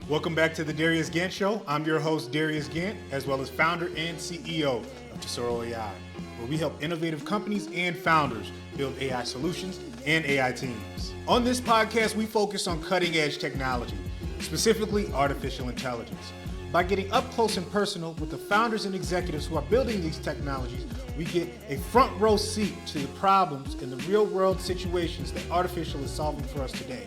Welcome back to the Darius Gant Show. I'm your host, Darius Gant, as well as founder and CEO of Tesoro AI, where we help innovative companies and founders build AI solutions and AI teams. On this podcast, we focus on cutting-edge technology, specifically artificial intelligence. By getting up close and personal with the founders and executives who are building these technologies, we get a front row seat to the problems and the real-world situations that artificial is solving for us today.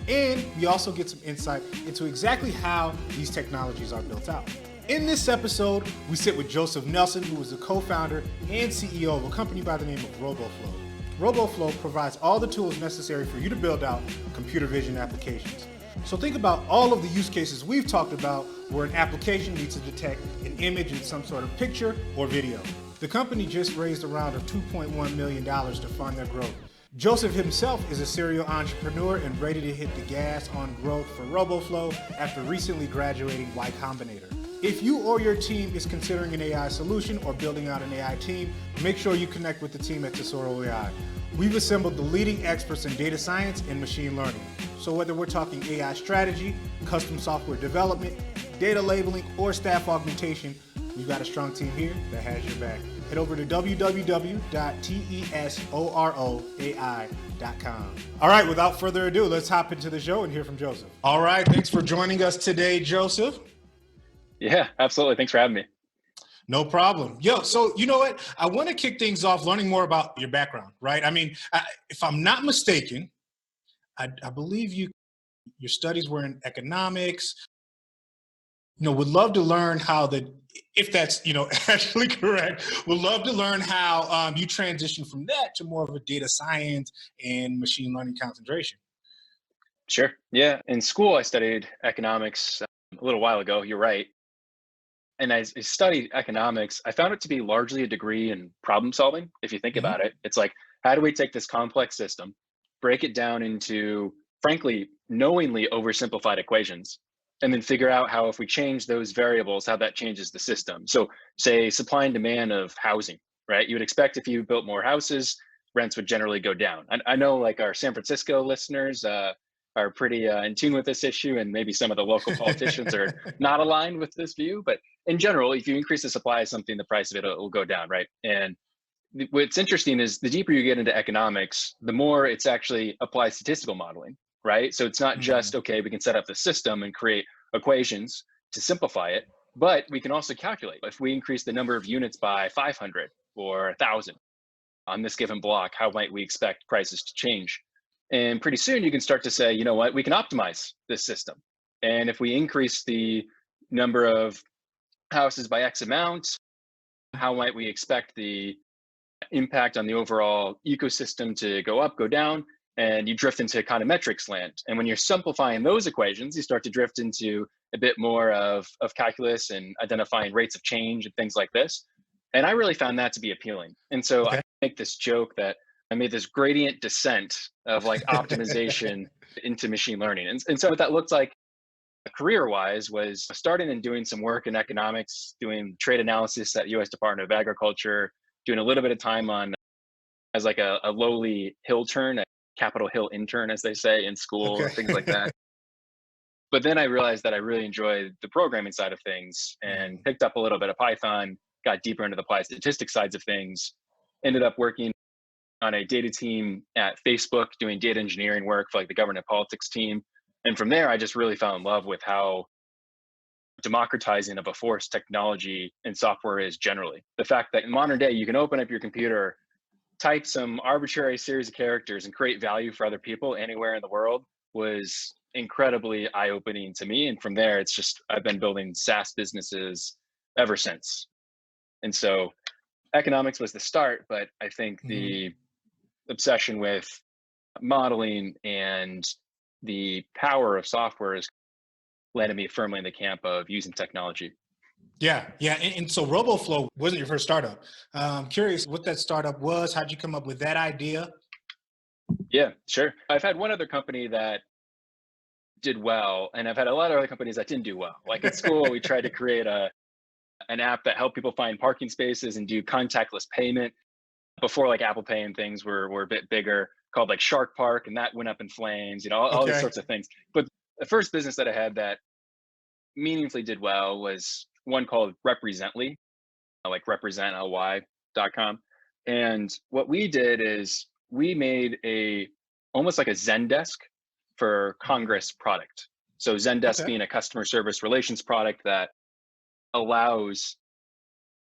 And we also get some insight into exactly how these technologies are built out. In this episode, we sit with Joseph Nelson, who is the co-founder and CEO of a company by the name of Roboflow. Roboflow provides all the tools necessary for you to build out computer vision applications. So think about all of the use cases we've talked about where an application needs to detect an image in some sort of picture or video. The company just raised a round of $2.1 million to fund their growth. Joseph himself is a serial entrepreneur and ready to hit the gas on growth for Roboflow after recently graduating Y Combinator. If you or your team is considering an AI solution or building out an AI team, make sure you connect with the team at Tesoro AI. We've assembled the leading experts in data science and machine learning. So whether we're talking AI strategy, custom software development, data labeling, or staff augmentation, we've got a strong team here that has your back. Head over to www.tesoroai.com. All right, without further ado, let's hop into the show and hear from Joseph. All right, thanks for joining us today, Joseph. Yeah, absolutely. Thanks for having me. No problem. Yo, so you know what? I want to kick things off learning more about your background, right? I mean, if I'm not mistaken, I believe your studies were in economics. Would love to learn how if that's, actually correct, would love to learn how you transition from that to more of a data science and machine learning concentration. Sure. Yeah. In school, I studied economics a little while ago. You're right. And as I studied economics, I found it to be largely a degree in problem solving. If you think about it, it's like, how do we take this complex system, break it down into, frankly, knowingly oversimplified equations, and then figure out how, if we change those variables, how that changes the system. So say supply and demand of housing, right? You would expect if you built more houses, rents would generally go down. I know like our San Francisco listeners are pretty in tune with this issue, and maybe some of the local politicians are not aligned with this view. But in general, if you increase the supply of something, the price of it will go down, right? And what's interesting is the deeper you get into economics, the more it's actually applied statistical modeling, right? So it's not just, okay, we can set up the system and create equations to simplify it, but we can also calculate if we increase the number of units by 500 or 1,000 on this given block, how might we expect prices to change? And pretty soon you can start to say, you know what, we can optimize this system. And if we increase the number of houses by X amount, how might we expect the impact on the overall ecosystem to go up, go down? And you drift into econometrics land. And when you're simplifying those equations, you start to drift into a bit more of calculus and identifying rates of change and things like this. And I really found that to be appealing. And so I make this joke that I made this gradient descent of like optimization into machine learning. And so what that looked like career-wise was starting and doing some work in economics, doing trade analysis at US Department of Agriculture, doing a little bit of time on as like a lowly hill turn, a Capitol Hill intern, as they say in school, or things like that. But then I realized that I really enjoyed the programming side of things and picked up a little bit of Python, got deeper into the applied statistics sides of things, ended up working on a data team at Facebook, doing data engineering work for like the government politics team. And from there, I just really fell in love with how democratizing of a force technology and software is generally. The fact that in modern day, you can open up your computer, type some arbitrary series of characters and create value for other people anywhere in the world was incredibly eye-opening to me. And from there, it's just, I've been building SaaS businesses ever since. And so economics was the start, but I think the obsession with modeling and the power of software has landed me firmly in the camp of using technology. Yeah. And so Roboflow wasn't your first startup. I'm curious what that startup was. How'd you come up with that idea? Yeah, sure. I've had one other company that did well, and I've had a lot of other companies that didn't do well. Like at school, we tried to create an app that helped people find parking spaces and do contactless payment before like Apple Pay and things were a bit bigger, called like Shark Park, and that went up in flames, all these sorts of things. But the first business that I had that meaningfully did well was one called Represently, like represently.com. And what we did is we made a almost like a Zendesk for Mhm. Congress product. So Zendesk Okay. being a customer service relations product that allows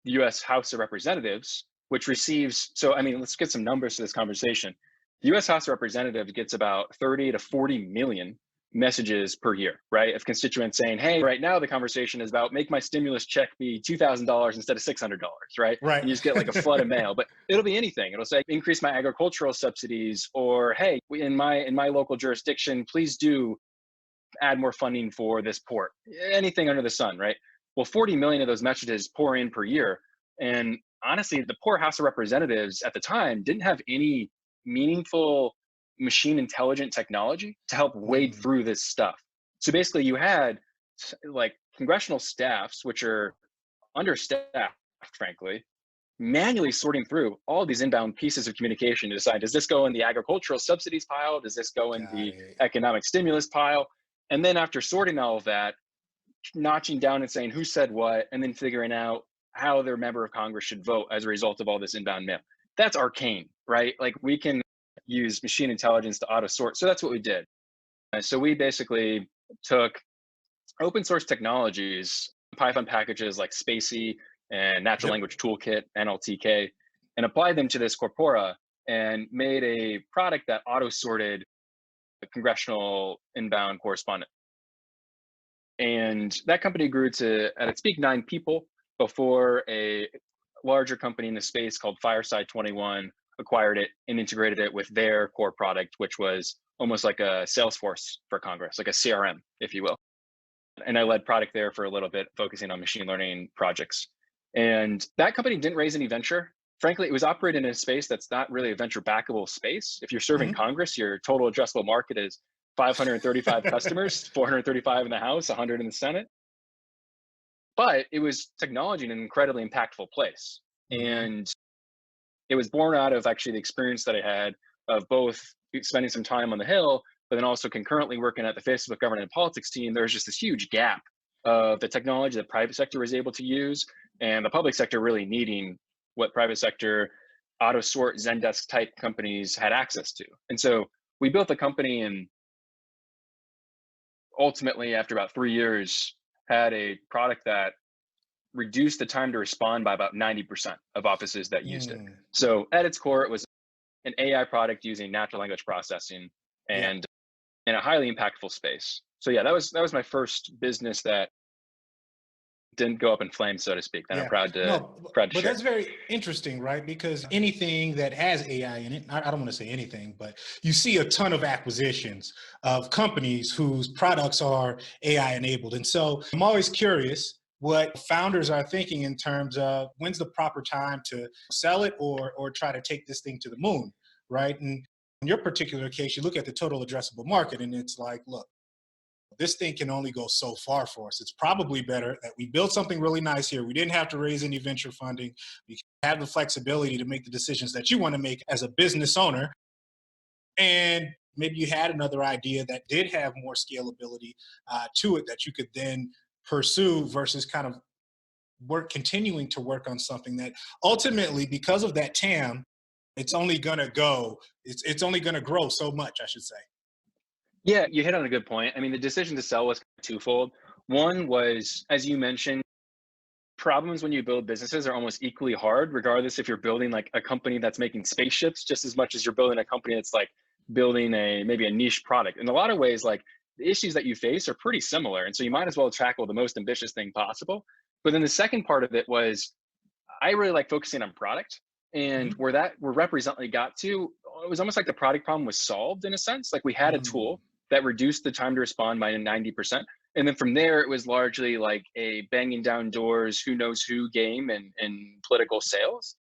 the US House of Representatives, which receives, so I mean, let's get some numbers to this conversation. The US House of Representatives gets about 30 to 40 million messages per year, right? Of constituents saying, hey, right now the conversation is about make my stimulus check be $2,000 instead of $600, right? Right. And you just get like a flood of mail, but it'll be anything. It'll say increase my agricultural subsidies, or hey, in my local jurisdiction, please do add more funding for this port, anything under the sun, right? Well, 40 million of those messages pour in per year. And honestly, the poor House of Representatives at the time didn't have any meaningful machine intelligent technology to help wade Mm, through this stuff. So basically, you had like congressional staffs, which are understaffed, frankly, manually sorting through all these inbound pieces of communication to decide, does this go in the agricultural subsidies pile? Does this go in got the it. economic stimulus pile? And then after sorting all of that, notching down and saying who said what, and then figuring out how their member of Congress should vote as a result of all this inbound mail. That's arcane, right? Like we can use machine intelligence to auto sort. So that's what we did. So we basically took open source technologies, Python packages like Spacey and Natural Yep. Language Toolkit, NLTK, and applied them to this corpora and made a product that auto sorted a congressional inbound correspondent. And that company grew to, at its peak, 9 people before a larger company in the space called Fireside 21 acquired it and integrated it with their core product, which was almost like a Salesforce for Congress, like a CRM, if you will. And I led product there for a little bit, focusing on machine learning projects. And that company didn't raise any venture. Frankly, it was operating in a space that's not really a venture backable space. If you're serving Mhm. Congress, your total addressable market is 535 customers, 435 in the House, 100 in the Senate. But it was technology in an incredibly impactful place. Mhm. And it was born out of actually the experience that I had of both spending some time on the Hill, but then also concurrently working at the Facebook government and politics team. There was just this huge gap of the technology the private sector was able to use and the public sector really needing what private sector auto sort Zendesk type companies had access to. And so we built the company, and ultimately after about 3 years had a product that reduced the time to respond by about 90% of offices that used it. Mm, So at its core, it was an AI product using natural language processing yeah. and in a highly impactful space. So yeah, that was my first business that didn't go up in flames, so to speak. That I'm Yeah. proud to No, proud to but share. that's very interesting, right? Because anything that has AI in it, I don't want to say anything, but you see a ton of acquisitions of companies whose products are AI enabled. And so I'm always curious what founders are thinking in terms of when's the proper time to sell it or try to take this thing to the moon, right? And in your particular case, you look at the total addressable market and it's like, look, this thing can only go so far for us. It's probably better that we build something really nice here. We didn't have to raise any venture funding. We have the flexibility to make the decisions that you want to make as a business owner. And maybe you had another idea that did have more scalability to it that you could then pursue versus kind of continuing to work on something that ultimately, because of that TAM, it's only going to go, it's only going to grow so much, I should say. Yeah, you hit on a good point. I mean, the decision to sell was twofold. One was, as you mentioned, problems when you build businesses are almost equally hard, regardless if you're building like a company that's making spaceships just as much as you're building a company that's like building a maybe a niche product. In a lot of ways, like the issues that you face are pretty similar. And so you might as well tackle the most ambitious thing possible. But then the second part of it was I really like focusing on product. And Mhm. where Represently got to, it was almost like the product problem was solved in a sense. Like we had a Mm, tool that reduced the time to respond by 90%. And then from there, it was largely like a banging down doors, who knows who game in political sales,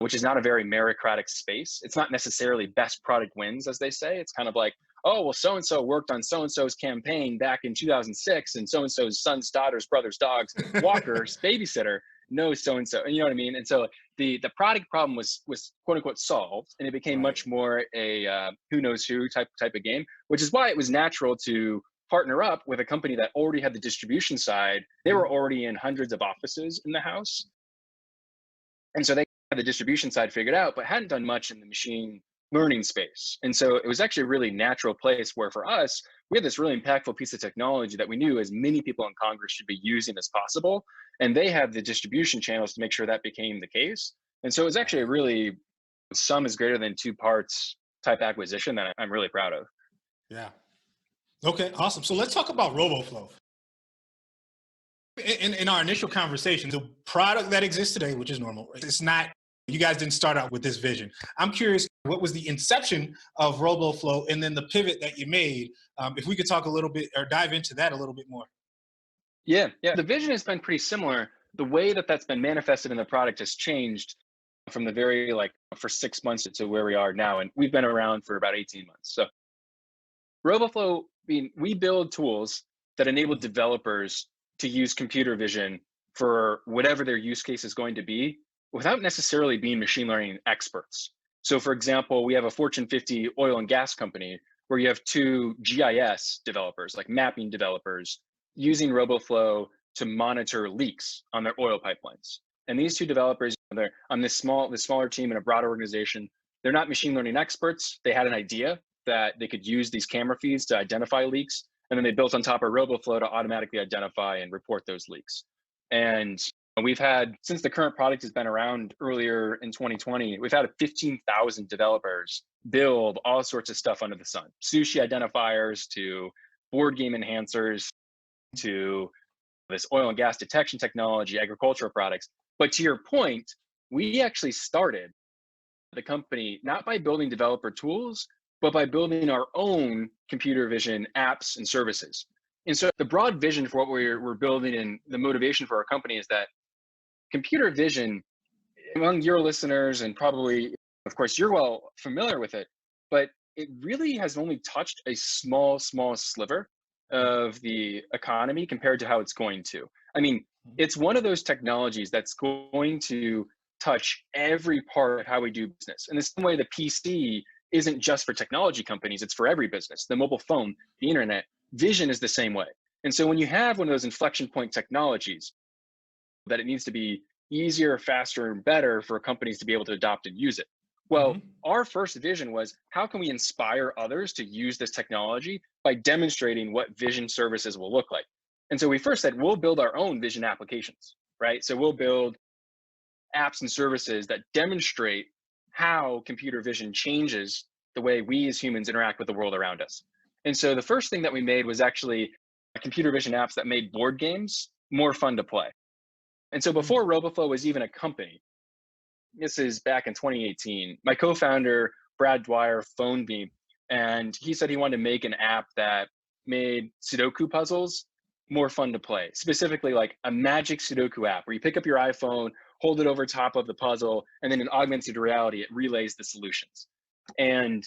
which is not a very meritocratic space. It's not necessarily best product wins, as they say. It's kind of like, oh, well, so and so worked on so and so's campaign back in 2006, and so and so's sons, daughters, brothers, dogs, walkers, babysitter knows so and so, and you know what I mean. And so the product problem was quote unquote solved, and it became right. much more a who knows who type of game, which is why it was natural to partner up with a company that already had the distribution side. They were already in hundreds of offices in the house. And so they had the distribution side figured out, but hadn't done much in the machine learning space. And so it was actually a really natural place where for us, we had this really impactful piece of technology that we knew as many people in Congress should be using as possible. And they had the distribution channels to make sure that became the case. And so it was actually a really sum is greater than two parts type acquisition that I'm really proud of. Yeah. Okay, awesome. So let's talk about Roboflow. In our initial conversation, the product that exists today, which is normal, it's not, you guys didn't start out with this vision. I'm curious, what was the inception of Roboflow and then the pivot that you made? If we could talk a little bit or dive into that a little bit more. Yeah. The vision has been pretty similar. The way that that's been manifested in the product has changed from the very for 6 months to where we are now. And we've been around for about 18 months. So Roboflow, we build tools that enable developers to use computer vision for whatever their use case is going to be without necessarily being machine learning experts. So for example, we have a Fortune 50 oil and gas company where you have two GIS developers, like mapping developers, using Roboflow to monitor leaks on their oil pipelines. And these two developers, they're on this smaller team in a broad organization. They're not machine learning experts. They had an idea that they could use these camera feeds to identify leaks. And then they built on top of Roboflow to automatically identify and report those leaks. And we've had, since the current product has been around earlier in 2020, we've had 15,000 developers build all sorts of stuff under the sun. Sushi identifiers to board game enhancers to this oil and gas detection technology, agricultural products. But to your point, we actually started the company not by building developer tools, but by building our own computer vision apps and services. And so the broad vision for what we're building and the motivation for our company is that computer vision, among your listeners, and probably, of course, you're well familiar with it, but it really has only touched a small sliver of the economy compared to how it's going to. I mean, it's one of those technologies that's going to touch every part of how we do business. In the same way the PC isn't just for technology companies, it's for every business. The mobile phone, the internet, vision is the same way. And so when you have one of those inflection point technologies, that it needs to be easier, faster, and better for companies to be able to adopt and use it. Well, our first vision was, how can we inspire others to use this technology by demonstrating what vision services will look like? And so we first said, we'll build our own vision applications, right? So we'll build apps and services that demonstrate how computer vision changes the way we as humans interact with the world around us. And so the first thing that we made was actually computer vision apps that made board games more fun to play. And so before Roboflow was even a company, this is back in 2018, my co-founder, Brad Dwyer, phoned me and he said he wanted to make an app that made Sudoku puzzles more fun to play, specifically like a magic Sudoku app where you pick up your iPhone, hold it over top of the puzzle, and then in augmented reality, it relays the solutions. And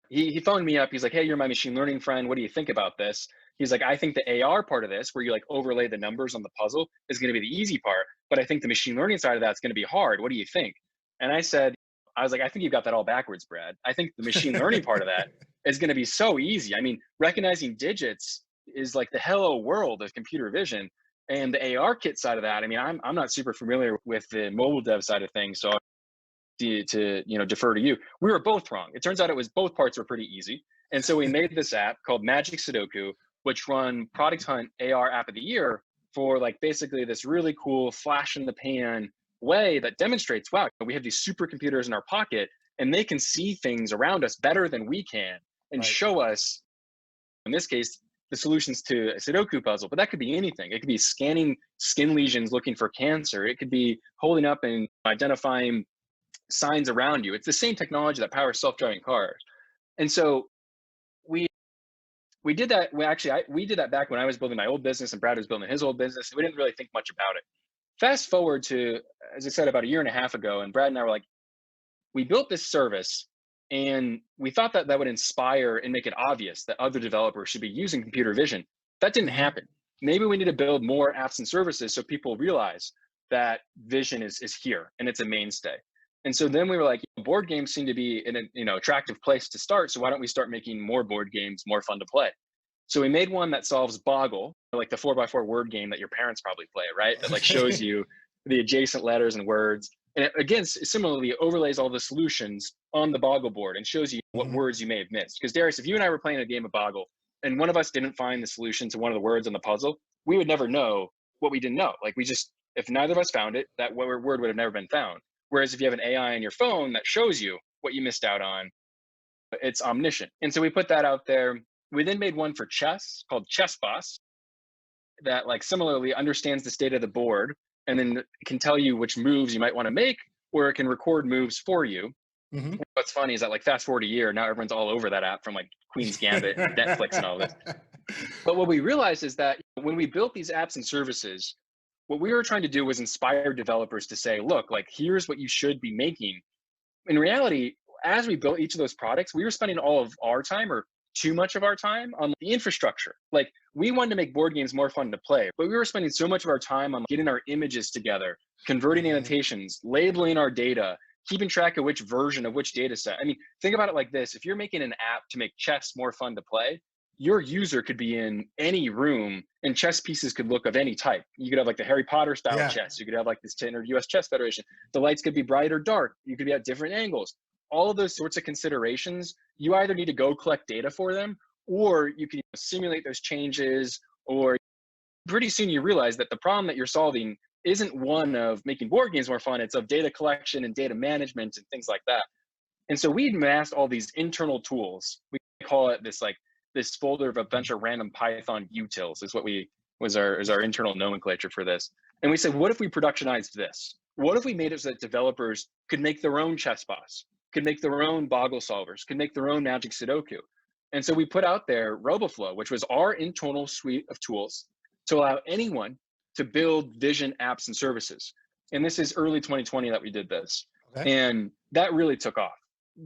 he phoned me up. He's like, hey, you're my machine learning friend. What do you think about this? He's like, I think the AR part of this, where you like overlay the numbers on the puzzle, is going to be the easy part. But I think the machine learning side of that's going to be hard. What do you think? And I was like, I think you've got that all backwards, Brad. I think the machine learning part of that is going to be so easy. I mean, recognizing digits is like the hello world of computer vision. And the AR kit side of that, I mean, I'm not super familiar with the mobile dev side of things, so to defer to you. We were both wrong. It turns out both parts were pretty easy. And so we made this app called Magic Sudoku, which run Product Hunt AR App of the Year for like basically this really cool flash in the pan way that demonstrates, wow, we have these supercomputers in our pocket and they can see things around us better than we can and show us, in this case, the solutions to a Sudoku puzzle. But that could be anything. It could be scanning skin lesions looking for cancer. It could be holding up and identifying signs around you. It's the same technology that powers self-driving cars. And so we did that. We did that back when I was building my old business and Brad was building his old business. We didn't really think much about it. Fast forward to, as I said, about a year and a half ago, and Brad and I were like, we built this service and we thought that would inspire and make it obvious that other developers should be using computer vision. That didn't happen. Maybe we need to build more apps and services so people realize that vision is here and it's a mainstay. And so then we were like, board games seem to be an attractive place to start. So why don't we start making more board games more fun to play? So we made one that solves Boggle, like the 4x4 word game that your parents probably play, right? That like shows Okay. you the adjacent letters and words. And it, again, similarly, overlays all the solutions on the Boggle board and shows you what Mhm. words you may have missed. Because Darius, if you and I were playing a game of Boggle and one of us didn't find the solution to one of the words on the puzzle, we would never know what we didn't know. Like we just, if neither of us found it, that word would have never been found. Whereas if you have an AI on your phone that shows you what you missed out on, it's omniscient. And so we put that out there. We then made one for chess called Chess Boss that like similarly understands the state of the board and then can tell you which moves you might want to make, or it can record moves for you. Mhm. What's funny is that like fast forward a year, now everyone's all over that app from like Queen's Gambit and Netflix and all this. But what we realized is that when we built these apps and services, what we were trying to do was inspire developers to say, look, like here's what you should be making. In reality, as we built each of those products, we were spending all of our time or too much of our time on the infrastructure. Like we wanted to make board games more fun to play, but we were spending so much of our time on getting our images together, converting Mhm. annotations, labeling our data, keeping track of which version of which data set. I mean, think about it like this. If you're making an app to make chess more fun to play, your user could be in any room and chess pieces could look of any type. You could have like the Harry Potter style Yeah. chess. You could have like this standard US Chess Federation. The lights could be bright or dark. You could be at different angles. All of those sorts of considerations, you either need to go collect data for them or you can simulate those changes, or pretty soon you realize that the problem that you're solving isn't one of making board games more fun, it's of data collection and data management and things like that. And so we amassed all these internal tools. We call it this like this folder of a bunch of random Python utils is what we was our internal nomenclature for this. And we said, what if we productionized this? What if we made it so that developers could make their own chess boss, could make their own Boggle solvers, could make their own Magic Sudoku? And so we put out there Roboflow, which was our internal suite of tools to allow anyone to build vision apps and services. And this is early 2020 that we did this. Okay. And that really took off.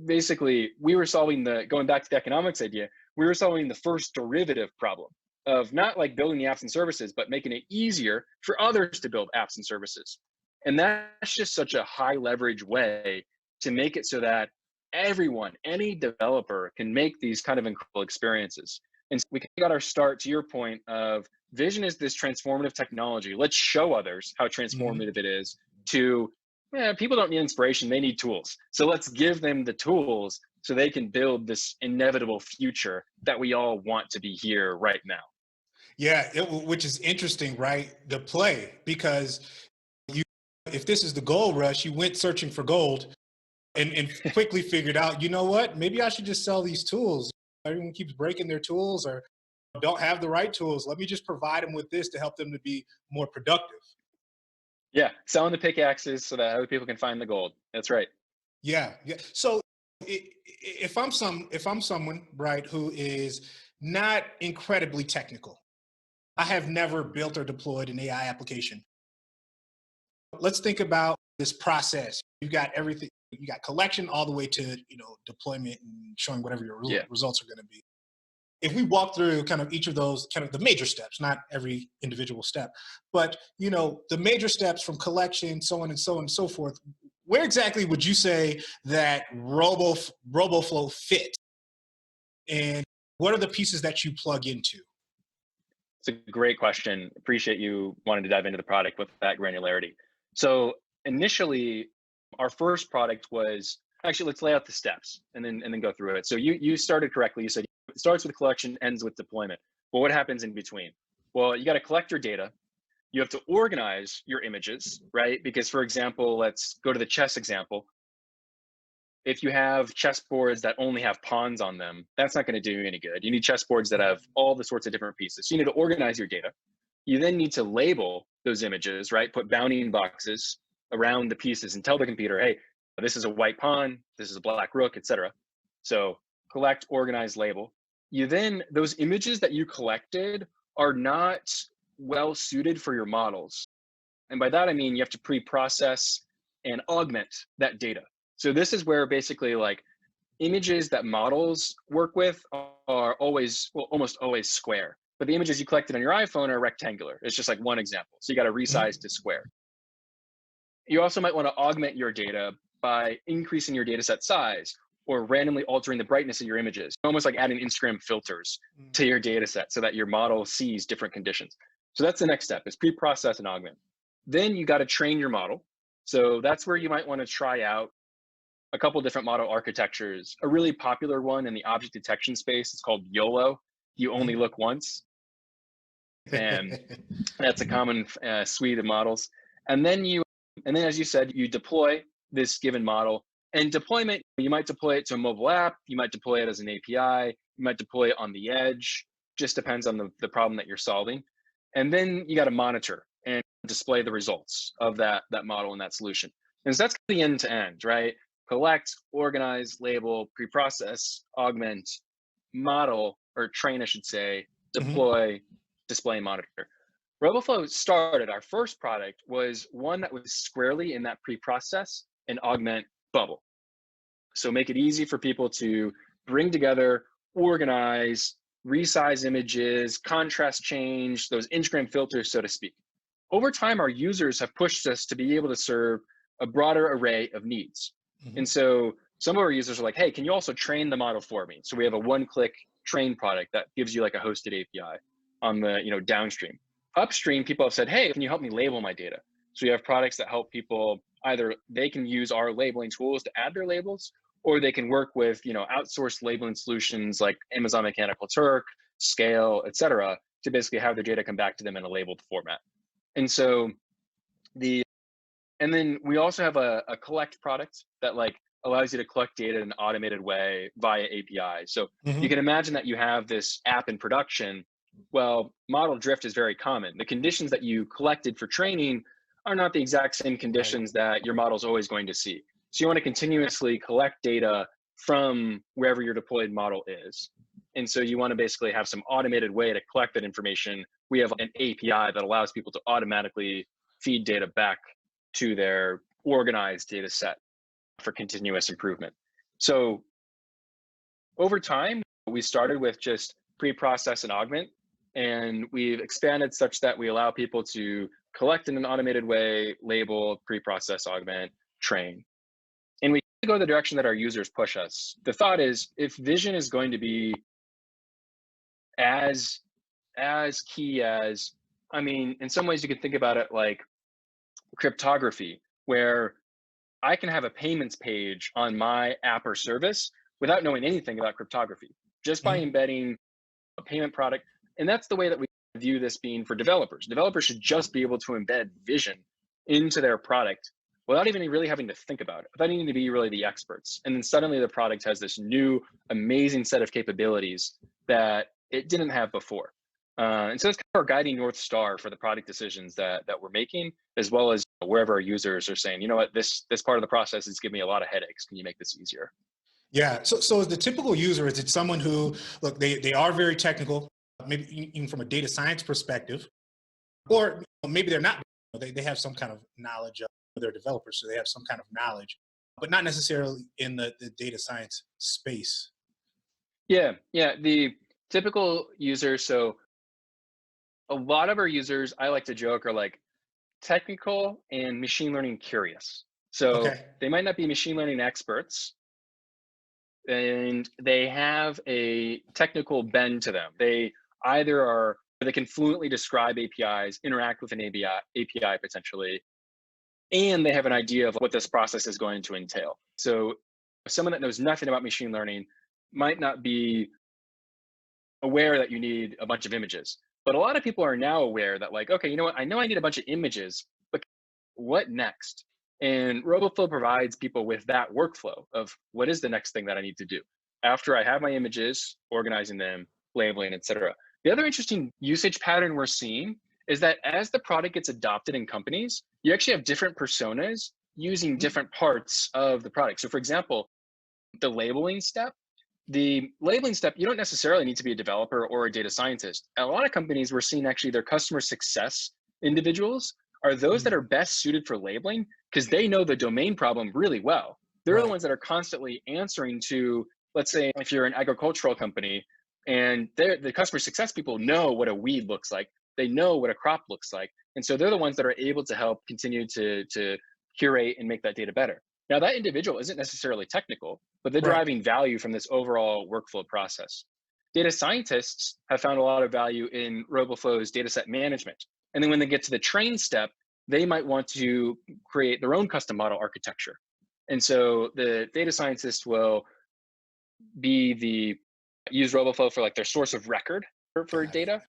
Basically, we were solving going back to the economics idea, we were solving the first derivative problem of not like building the apps and services, but making it easier for others to build apps and services. And that's just such a high leverage way to make it so that everyone, any developer can make these kind of incredible experiences. And so we got our start to your point of vision is this transformative technology. Let's show others how Mhm. transformative it is to, people don't need inspiration, they need tools. So let's give them the tools so they can build this inevitable future that we all want to be here right now. Yeah, which is interesting, right? The play, because you, if this is the gold rush, you went searching for gold and quickly figured out, you know what? Maybe I should just sell these tools. Everyone keeps breaking their tools or don't have the right tools. Let me just provide them with this to help them to be more productive. Yeah, selling the pickaxes so that other people can find the gold. That's right. Yeah, yeah. So if I'm someone right who is not incredibly technical, I have never built or deployed an AI application. Let's think about this process. You got everything. You got collection all the way to deployment and showing whatever your Yeah. results are going to be. If we walk through kind of each of those, kind of the major steps, not every individual step, but the major steps from collection, so on and so on and so forth. Where exactly would you say that RoboFlow fit, and what are the pieces that you plug into? It's a great question. Appreciate you wanting to dive into the product with that granularity. So initially, our first product was actually let's lay out the steps and then go through it. So you started correctly. You said it starts with collection, ends with deployment. Well, what happens in between? Well, you got to collect your data. You have to organize your images, right? Because for example, let's go to the chess example. If you have chessboards that only have pawns on them, that's not going to do you any good. You need chessboards that have all the sorts of different pieces. So you need to organize your data. You then need to label those images, right? Put bounding boxes around the pieces and tell the computer, hey, this is a white pawn, this is a black rook, etc. So collect, organize, label. You then, those images that you collected are not well suited for your models. And by that, I mean you have to pre-process and augment that data. So this is where basically like images that models work with are always, well, almost always square. But the images you collected on your iPhone are rectangular. It's just like one example. So you got to resize Mhm. to square. You also might want to augment your data by increasing your data set size or randomly altering the brightness of your images, almost like adding Instagram filters to your data set so that your model sees different conditions. So that's the next step, is pre-process and augment. Then you got to train your model. So that's where you might want to try out a couple different model architectures. A really popular one in the object detection space is called YOLO. You only look once. And that's a common suite of models. And then as you said, you deploy this given model. And deployment, you might deploy it to a mobile app, you might deploy it as an API, you might deploy it on the edge, just depends on the problem that you're solving. And then you got to monitor and display the results of that model and that solution. And so that's the end to end, right? Collect, organize, label, pre-process, augment, model, or train, I should say, deploy, display, and monitor. Roboflow started, our first product was one that was squarely in that pre-process and augment bubble. So make it easy for people to bring together, organize, resize images, contrast change, those Instagram filters, so to speak. Over time, our users have pushed us to be able to serve a broader array of needs. And so some of our users are like, hey, can you also train the model for me? So we have a one-click train product that gives you like a hosted API on the downstream. Upstream, people have said, hey, can you help me label my data? So we have products that help people, either they can use our labeling tools to add their labels, or they can work with outsourced labeling solutions like Amazon Mechanical Turk, Scale, et cetera, to basically have their data come back to them in a labeled format. And so and then we also have a collect product that allows you to collect data in an automated way via API. So you can imagine that you have this app in production. Well, model drift is very common. The conditions that you collected for training are not the exact same conditions that your model is always going to see. So you want to continuously collect data from wherever your deployed model is. And so you want to basically have some automated way to collect that information. We have an API that allows people to automatically feed data back to their organized data set for continuous improvement. So over time, we started with just pre-process and augment, and we've expanded such that we allow people to collect in an automated way, label, pre-process, augment, train. And we go the direction that our users push us. The thought is, if vision is going to be as key as, in some ways you could think about it like cryptography, where I can have a payments page on my app or service without knowing anything about cryptography, just by embedding a payment product. And that's the way that we view this being for developers. Developers should just be able to embed vision into their product without even really having to think about it, without needing to be really the experts. And then suddenly the product has this new, amazing set of capabilities that it didn't have before. And so it's kind of our guiding North Star for the product decisions that we're making, as well as wherever our users are saying, you know what, this part of the process is giving me a lot of headaches. Can you make this easier? Yeah. So as the typical user, is it someone who, look, they are very technical, maybe even from a data science perspective, or maybe they're not, they have some kind of knowledge of their developers, so they have some kind of knowledge, but not necessarily in the data science space? Yeah. The typical user, so a lot of our users, I like to joke, are like technical and machine learning curious. So Okay. they might not be machine learning experts, and they have a technical bend to them. They can fluently describe APIs, interact with an API potentially, and they have an idea of what this process is going to entail. So someone that knows nothing about machine learning might not be aware that you need a bunch of images. But a lot of people are now aware that okay, you know what? I know I need a bunch of images, but what next? And Roboflow provides people with that workflow of what is the next thing that I need to do after I have my images, organizing them, labeling, etc. The other interesting usage pattern we're seeing is that as the product gets adopted in companies, you actually have different personas using different parts of the product. So for example, the labeling step, you don't necessarily need to be a developer or a data scientist. At a lot of companies, we're seeing actually their customer success individuals are those that are best suited for labeling because they know the domain problem really well. They're the ones that are constantly answering to, let's say, if you're an agricultural company and the customer success people know what a weed looks like, they know what a crop looks like. And so they're the ones that are able to help continue to curate and make that data better. Now, that individual isn't necessarily technical, but they're Right. deriving value from this overall workflow process. Data scientists have found a lot of value in RoboFlow's data set management. And then when they get to the train step, they might want to create their own custom model architecture. And so the data scientist will be the use RoboFlow for like their source of record for Got it. data.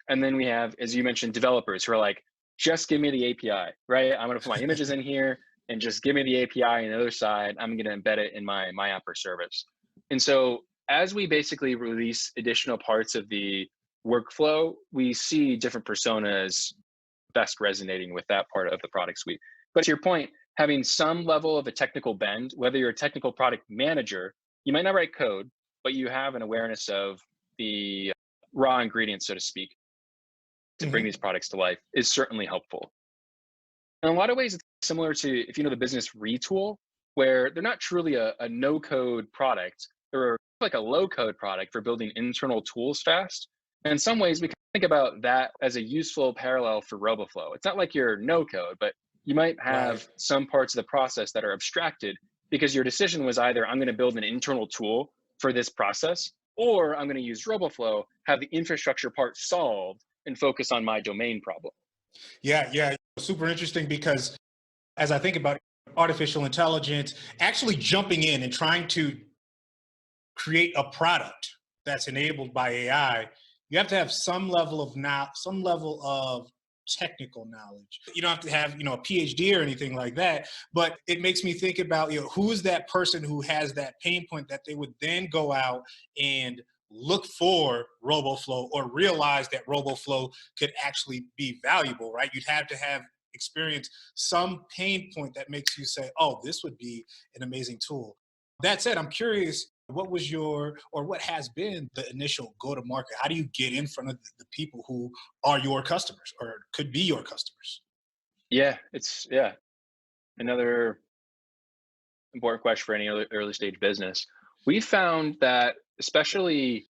And then we have, as you mentioned, developers who are like, just give me the API, right? I'm going to put my images in here and just give me the API on the other side. I'm going to embed it in my app or service. And so as we basically release additional parts of the workflow, we see different personas best resonating with that part of the product suite. But to your point, having some level of a technical bend, whether you're a technical product manager, you might not write code, but you have an awareness of the raw ingredients, so to speak, to bring Hmm. these products to life is certainly helpful. In a lot of ways, it's similar to if you know the business retool, where they're not truly a no code product, they're like a low code product for building internal tools fast. And in some ways, we can think about that as a useful parallel for RoboFlow. It's not like you're no code, but you might Right. have some parts of the process that are abstracted because your decision was either I'm going to build an internal tool for this process, or I'm going to use RoboFlow, have the infrastructure part solved, and focus on my domain problem. Yeah, yeah. Super interesting because as I think about artificial intelligence, actually jumping in and trying to create a product that's enabled by AI, you have to have some level of some level of technical knowledge. You don't have to have, a PhD or anything like that, but it makes me think about, who's that person who has that pain point that they would then go out and look for RoboFlow or realize that RoboFlow could actually be valuable, right? You'd have to have experience some pain point that makes you say, oh, this would be an amazing tool. That said, I'm curious, what was or what has been the initial go to market? How do you get in front of the people who are your customers or could be your customers? Yeah, another important question for any early stage business. We found that especially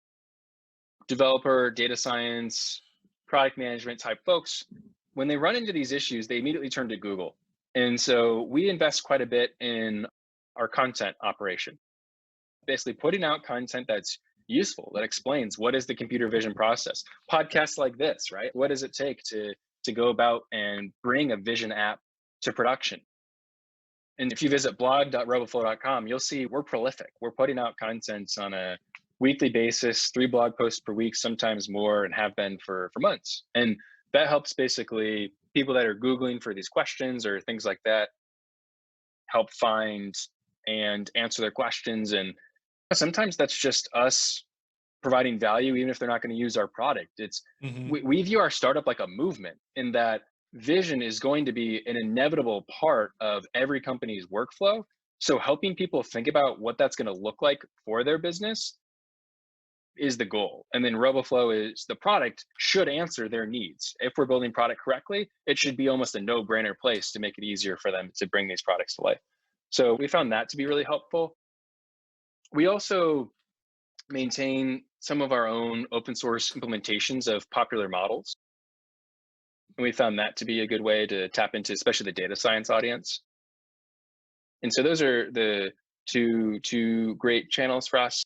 developer, data science, product management type folks, when they run into these issues, they immediately turn to Google. And so we invest quite a bit in our content operation, basically putting out content that's useful, that explains what is the computer vision process. Podcasts like this, right? What does it take to go about and bring a vision app to production? And if you visit blog.roboflow.com, you'll see we're prolific. We're putting out content on a weekly basis, 3 blog posts per week, sometimes more, and have been for months. And that helps basically people that are Googling for these questions or things like that help find and answer their questions. And sometimes that's just us providing value, even if they're not going to use our product. It's Hmm. we view our startup like a movement in that vision is going to be an inevitable part of every company's workflow. So helping people think about what that's going to look like for their business is the goal. And then RoboFlow is the product should answer their needs. If we're building product correctly, it should be almost a no-brainer place to make it easier for them to bring these products to life. So we found that to be really helpful. We also maintain some of our own open source implementations of popular models. And we found that to be a good way to tap into, especially the data science audience. And so those are the two great channels for us.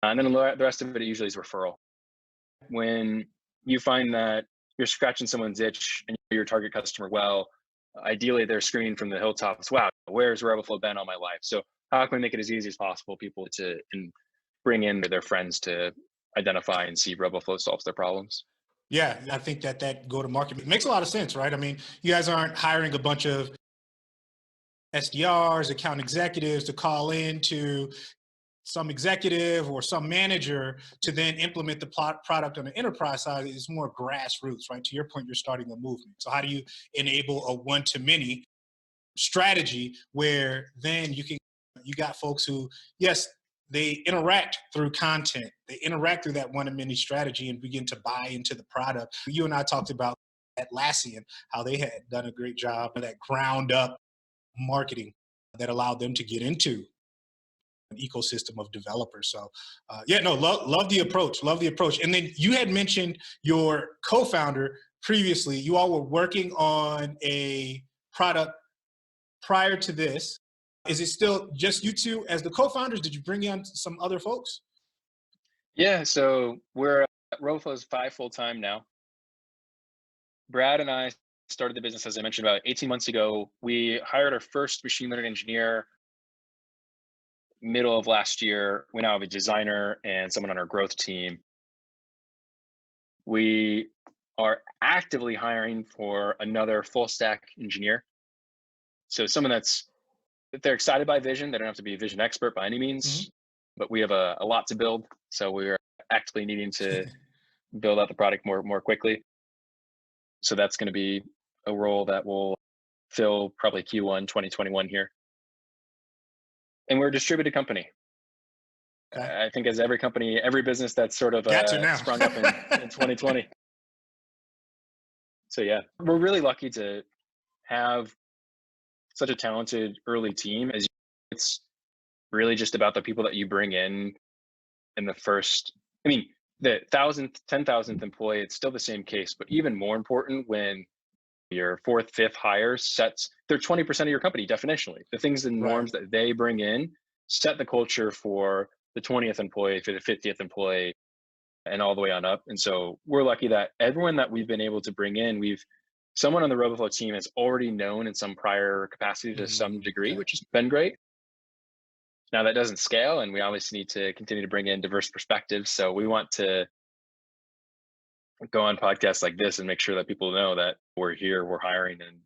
And then the rest of it usually is referral. When you find that you're scratching someone's itch and your target customer well, ideally they're screaming from the hilltops, wow, where's RoboFlow been all my life? So how can we make it as easy as possible people to bring in their friends to identify and see RoboFlow solves their problems? Yeah, I think that go to market makes a lot of sense, right? I mean, you guys aren't hiring a bunch of SDRs, account executives to call in to some executive or some manager to then implement the product on the enterprise side. Is more grassroots, right? To your point, you're starting a movement. So how do you enable a one to many strategy where then you got folks who, yes, they interact through content, they interact through that one to many strategy and begin to buy into the product. You and I talked about Atlassian, how they had done a great job of that ground up marketing that allowed them to get into an ecosystem of developers. So, yeah, no, love the approach. Love the approach. And then you had mentioned your co-founder previously. You all were working on a product prior to this. Is it still just you two as the co-founders? Did you bring in some other folks? Yeah, so we're Roboflow's 5 full-time now. Brad and I started the business, as I mentioned, about 18 months ago. We hired our first machine learning engineer middle of last year. We now have a designer and someone on our growth team. We are actively hiring for another full stack engineer. So someone that they're excited by vision. They don't have to be a vision expert by any means, but we have a lot to build. So we're actively needing to build out the product more quickly. So that's going to be a role that will fill probably Q1 2021 here. And we're a distributed company. Okay. I think as every company, every business that's sort of sprung up in 2020. So yeah, we're really lucky to have such a talented early team. It's really just about the people that you bring in the first, I mean, the 1,000th, 10,000th employee, it's still the same case, but even more important when your 4th, 5th hire they're 20% of your company definitionally. The things and norms that they bring in set the culture for the 20th employee, for the 50th employee, and all the way on up. And so we're lucky that everyone that we've been able to bring in, someone on the Roboflow team is already known in some prior capacity to some degree, which has been great. Now that doesn't scale, and we obviously need to continue to bring in diverse perspectives. So we want to go on podcasts like this and make sure that people know that we're here, we're hiring, and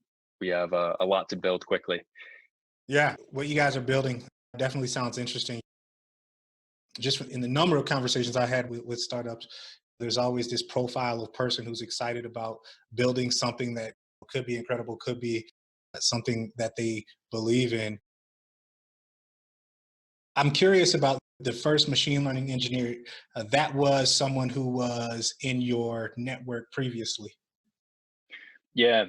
we have a lot to build quickly. Yeah, what you guys are building definitely sounds interesting. Just in the number of conversations I had with startups, there's always this profile of person who's excited about building something that could be incredible, could be something that they believe in. I'm curious about the first machine learning engineer. That was someone who was in your network previously. Yeah,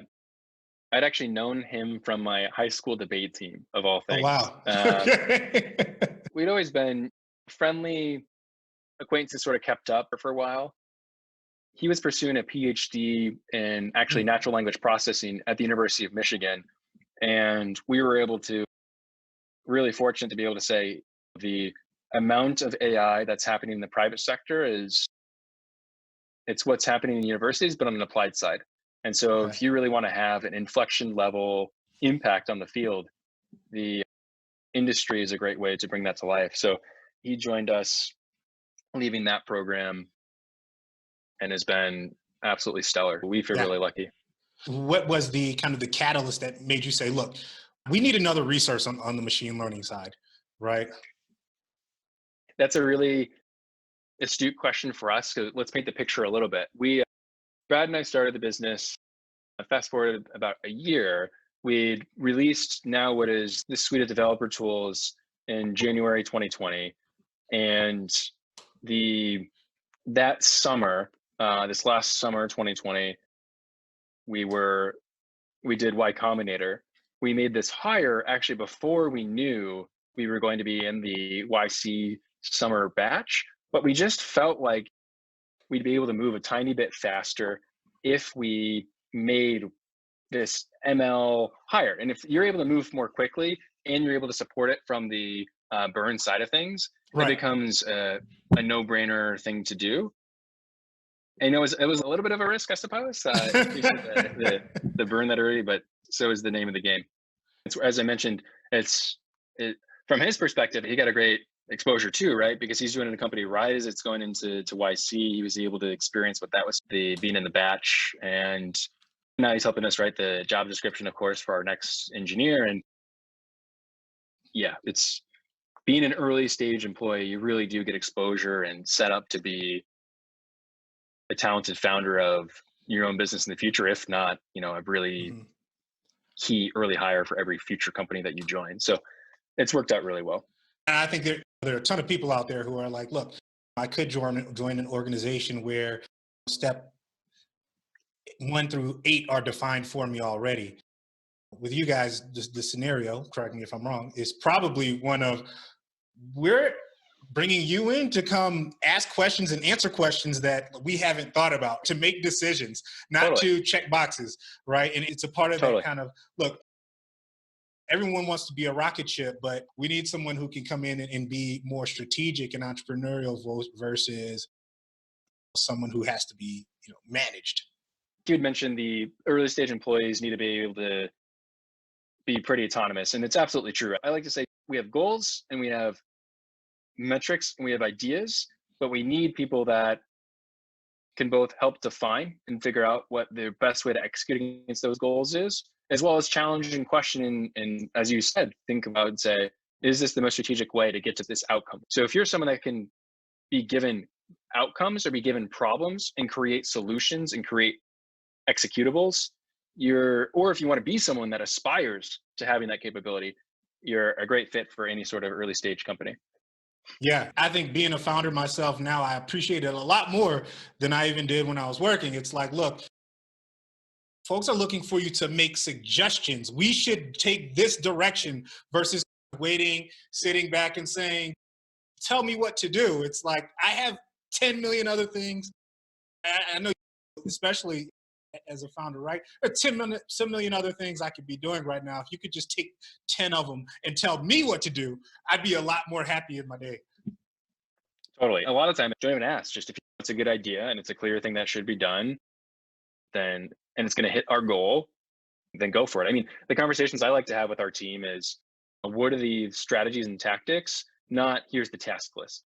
I'd actually known him from my high school debate team, of all things. Oh, wow. We'd always been friendly acquaintances, sort of kept up for a while. He was pursuing a PhD in actually natural language processing at the University of Michigan. And we were really fortunate to be able to say the amount of AI that's happening in the private sector it's what's happening in universities, but on an applied side. And so if you really want to have an inflection level impact on the field, the industry is a great way to bring that to life. So he joined us leaving that program and has been absolutely stellar. We feel really lucky. What was the kind of the catalyst that made you say, look, we need another resource on the machine learning side, right? That's a really astute question for us. Because let's paint the picture a little bit. Brad and I started the business, fast forward about a year, we'd released now what is this suite of developer tools in January 2020. And that summer, this last summer, 2020, we did Y Combinator. We made this hire actually before we knew we were going to be in the YC summer batch, but we just felt like we'd be able to move a tiny bit faster if we made this ML hire. And if you're able to move more quickly and you're able to support it from the burn side of things, it becomes a no-brainer thing to do. And it was a little bit of a risk, I suppose. The burn that early, but so is the name of the game. As I mentioned, from his perspective, he got a great exposure too, right? Because he's doing a company right as it's going into YC. He was able to experience what that was, being in the batch, and now he's helping us write the job description, of course, for our next engineer. And yeah, it's being an early stage employee, you really do get exposure and set up to be a talented founder of your own business in the future, if not, a really key early hire for every future company that you join. So it's worked out really well. And I think there are a ton of people out there who are like, look, I could join an organization where step 1 through 8 are defined for me already. With you guys, the scenario, correct me if I'm wrong, is probably one of, we're bringing you in to come ask questions and answer questions that we haven't thought about, to make decisions, not to check boxes, right? And it's a part of that kind of, look, everyone wants to be a rocket ship, but we need someone who can come in and be more strategic and entrepreneurial versus someone who has to be, managed. You had mentioned the early stage employees need to be able to be pretty autonomous, and it's absolutely true. I like to say we have goals and we have metrics and we have ideas, but we need people that can both help define and figure out what the best way to execute against those goals is, as well as challenge and question. And as you said, think about and say, is this the most strategic way to get to this outcome? So if you're someone that can be given outcomes or be given problems and create solutions and create executables, or if you want to be someone that aspires to having that capability, you're a great fit for any sort of early stage company. Yeah, I think being a founder myself now, I appreciate it a lot more than I even did when I was working. It's like, look, folks are looking for you to make suggestions. We should take this direction versus waiting, sitting back and saying, tell me what to do. It's like, I have 10 million other things. I know, especially as a founder, right? There are 10 million other things I could be doing right now. If you could just take 10 of them and tell me what to do, I'd be a lot more happy in my day. Totally. A lot of time, don't even ask. Just if it's a good idea and it's a clear thing that should be done, then, and it's going to hit our goal, then go for it. I mean, the conversations I like to have with our team is, what are the strategies and tactics? Not here's the task list.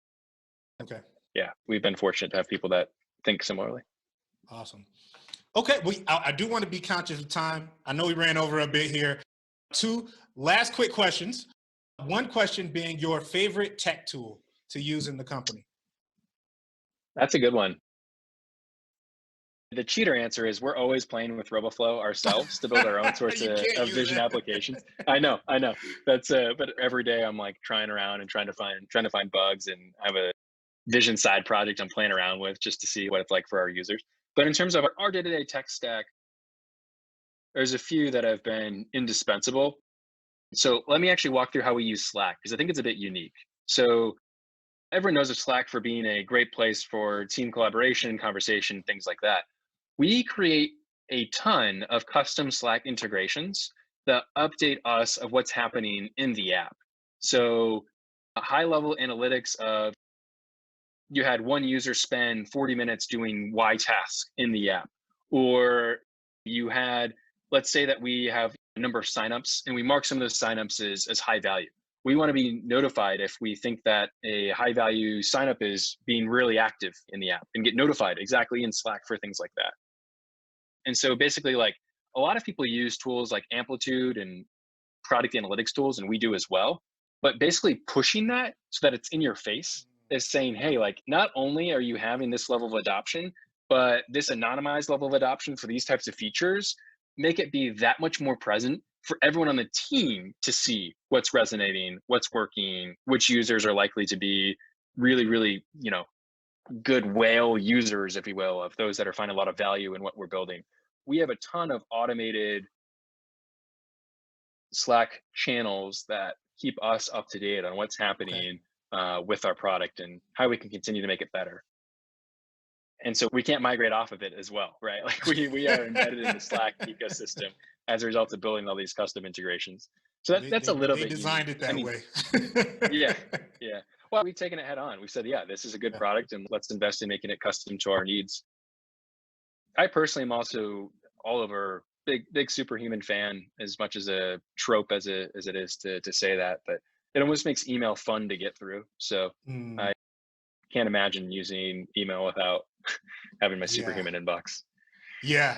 Okay. Yeah, we've been fortunate to have people that think similarly. Awesome. Okay, I do want to be conscious of time. I know we ran over a bit here. 2 last quick questions. One question being your favorite tech tool to use in the company. That's a good one. The cheater answer is we're always playing with Roboflow ourselves to build our own sorts of vision applications. I know. That's but every day I'm like trying around and trying to find bugs, and I have a vision side project I'm playing around with just to see what it's like for our users. But in terms of our day-to-day tech stack, there's a few that have been indispensable. So let me actually walk through how we use Slack, because I think it's a bit unique. So everyone knows of Slack for being a great place for team collaboration, conversation, things like that. We create a ton of custom Slack integrations that update us of what's happening in the app. So a high-level analytics of, you had one user spend 40 minutes doing Y task in the app, or you had, let's say that we have a number of signups and we mark some of those signups as high value. We want to be notified if we think that a high value signup is being really active in the app, and get notified exactly in Slack for things like that. And so basically, like, a lot of people use tools like Amplitude and product analytics tools, and we do as well. But basically pushing that so that it's in your face is saying, hey, like, not only are you having this level of adoption, but this anonymized level of adoption for these types of features, make it be that much more present for everyone on the team to see what's resonating, what's working, which users are likely to be really, really, good whale users, if you will, of those that are finding a lot of value in what we're building. We have a ton of automated Slack channels that keep us up to date on what's happening with our product and how we can continue to make it better. And so we can't migrate off of it as well, right? Like we are embedded in the Slack ecosystem as a result of building all these custom integrations. So that's a little bit. They designed it that way. Yeah. Well, we've taken it head on. We said, yeah, this is a good product, and let's invest in making it custom to our needs. I personally am also all over big superhuman fan, as much as a trope as it is to say that, but it almost makes email fun to get through. So I can't imagine using email without having my superhuman inbox. Yeah.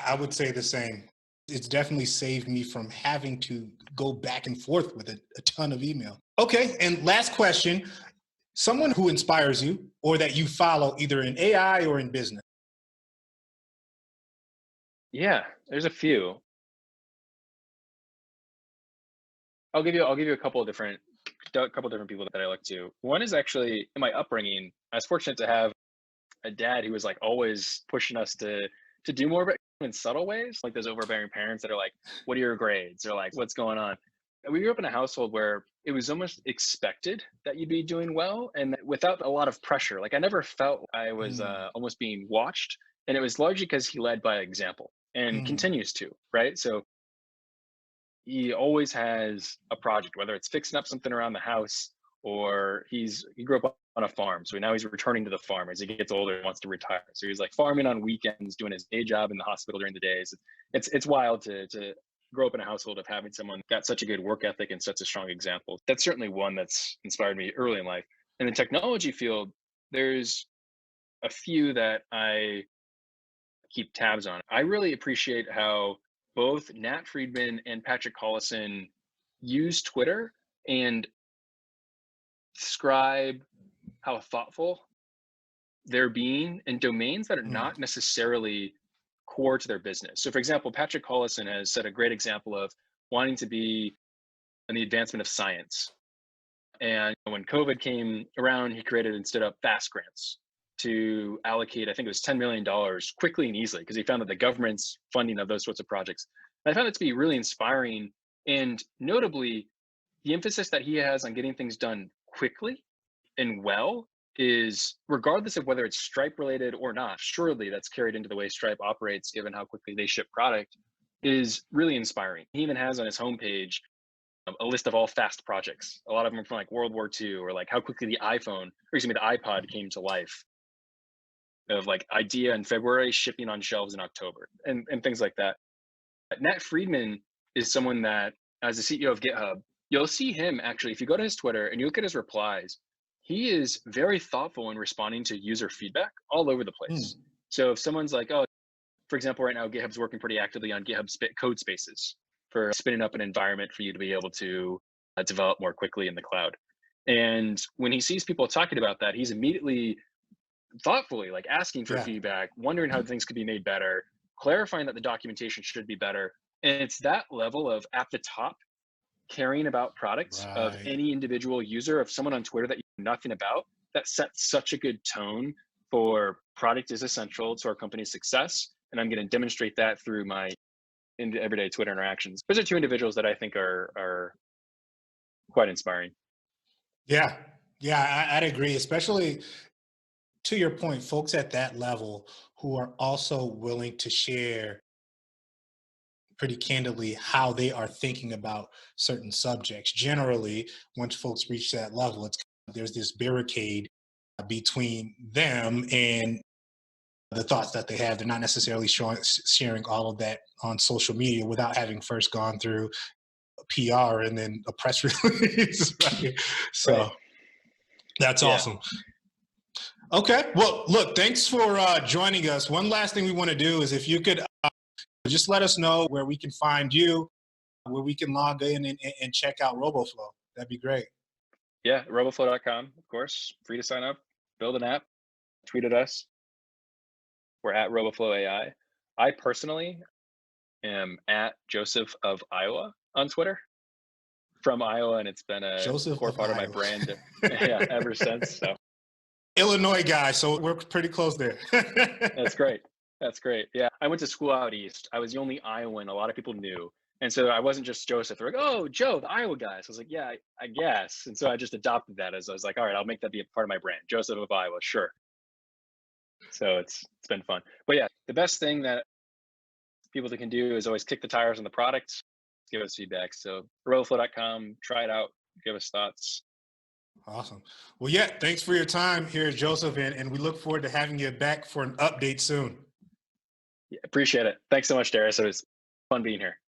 I would say the same. It's definitely saved me from having to go back and forth with a ton of email. Okay, and last question, someone who inspires you or that you follow either in AI or in business. Yeah, there's a few. I'll give you a couple of different people that I look to. One is actually, in my upbringing, I was fortunate to have a dad who was like always pushing us to do more, but in subtle ways, like those overbearing parents that are like, what are your grades? Or like, what's going on? And we grew up in a household where it was almost expected that you'd be doing well, and without a lot of pressure. Like, I never felt I was almost being watched, and it was largely because he led by example and continues to, right? So he always has a project, whether it's fixing up something around the house or he grew up on a farm. So now he's returning to the farm as he gets older and wants to retire. So he's like farming on weekends, doing his day job in the hospital during the days. It's wild to grow up in a household of having someone got such a good work ethic and such a strong example. That's certainly one that's inspired me early in life. In the technology field, there's a few that I keep tabs on. I really appreciate how both Nat Friedman and Patrick Collison use Twitter and describe how thoughtful they're being in domains that are Mm, not necessarily core to their business. So, for example, Patrick Collison has set a great example of wanting to be in the advancement of science. And when COVID came around, he created and stood up fast grants to allocate, I think it was $10 million quickly and easily, because he found that the government's funding of those sorts of projects. And I found it to be really inspiring. And notably, the emphasis that he has on getting things done quickly and well is regardless of whether it's Stripe related or not, surely that's carried into the way Stripe operates, given how quickly they ship product, is really inspiring. He even has on his homepage a list of all fast projects. A lot of them are from like World War II, or like how quickly the iPhone, or excuse me, the iPod came to life, of like idea in February, shipping on shelves in October, and things like that. Nat Friedman is someone that, as the CEO of GitHub, you'll see him actually, if you go to his Twitter and you look at his replies, he is very thoughtful in responding to user feedback all over the mm, place. So if someone's like, oh, for example, right now GitHub's working pretty actively on GitHub code spaces for spinning up an environment for you to be able to develop more quickly in the cloud. And when he sees people talking about that, he's immediately thoughtfully like asking for yeah, feedback, wondering how things could be made better, clarifying that the documentation should be better. And it's that level of at the top caring about products of right. any individual user, of someone on Twitter that you know nothing about, that sets such a good tone for product is essential to our company's success. And I'm going to demonstrate that through my everyday Twitter interactions. Those are two individuals that I think are quite inspiring. Yeah, yeah, I'd agree, especially to your point, folks at that level who are also willing to share pretty candidly how they are thinking about certain subjects. Generally, once folks reach that level, it's there's this barricade between them and the thoughts that they have. They're not necessarily sharing all of that on social media without having first gone through PR and then a press release. Right? Right. So that's Yeah. awesome. Okay. Well, look, thanks for joining us. One last thing we want to do is if you could just let us know where we can find you, where we can log in and check out RoboFlow. That'd be great. Yeah. Roboflow.com, of course. Free to sign up, build an app, tweet at us. We're at Roboflow AI. I personally am at Joseph of Iowa on Twitter, from Iowa, and it's been a Joseph core of part of my Iowa. brand, yeah, ever since. So Illinois guy, so we're pretty close there. that's great. That's great. Yeah, I went to school out east. I was the only Iowan a lot of people knew, and so I wasn't just Joseph. They're like, "Oh, Joe, the Iowa guy." So I was like, "Yeah, I guess." And so I just adopted that as I was like, "All right, I'll make that be a part of my brand, Joseph of Iowa." Sure. So it's been fun. But yeah, the best thing that people that can do is always kick the tires on the product, give us feedback. So RoboFlow.com, try it out, give us thoughts. Awesome. Well, yeah, thanks for your time here, Joseph, and we look forward to having you back for an update soon. Yeah, appreciate it. Thanks so much, Darius. It was fun being here.